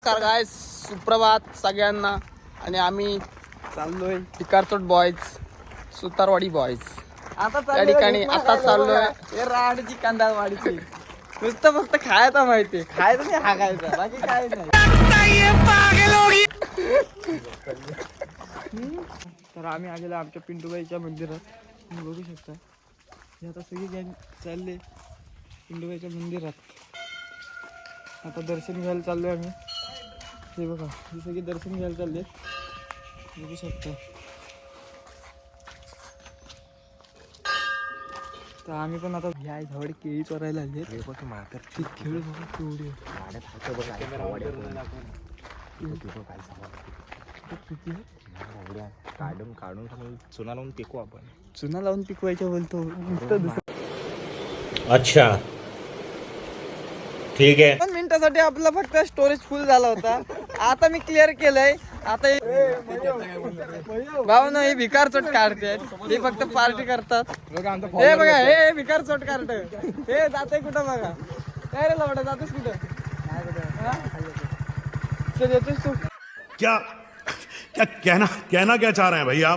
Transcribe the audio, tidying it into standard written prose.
Guys सुप्रभात सगळ्यांना. आणि आम्ही चाललोय भिकारचोट बॉयज, सुतारवाडी बॉयज आता त्या ठिकाणी आता चाललोय. हे राडची कांदावाडीची नुसतं फक्त खायचा माहिती, खायचं नाही हागायचं, बाकी काय नाही. तर आम्ही आलेलो आमच्या पिंटूबाईच्या मंदिरात. तुम्ही बघू शकता हे आता सगळी गँग चालले पिंटूबाईच्या मंदिरात. आता दर्शन घ्यायला चाललोय आम्ही. हे बघा हे सगळे दर्शन घ्यायला चालले, बघू शकता. तर आम्ही पण आता ह्या झावडी केळी चोरायला आले. खेळ बघा केवढे काढून चुना लावून पिकू आपण. चुना लावून पिकवायच्या बोलतो नुसतं. अच्छा ठीक आहे. 2 मिनिटासाठी आपला फक्त स्टोरेज फुल झाला होता. आता मी क्लिअर केलंय. आता भाऊ ना हे भिकार चोट काढते, हे फक्त पार्टी करतात. हे बघा हे भिकार चोट काढत, हे जाते कुठं बघा. काय रे लवडा जातोस कुठं? चल येतोस तू. क्या क्या कहना क्या चाह रहे हैं भाई आप?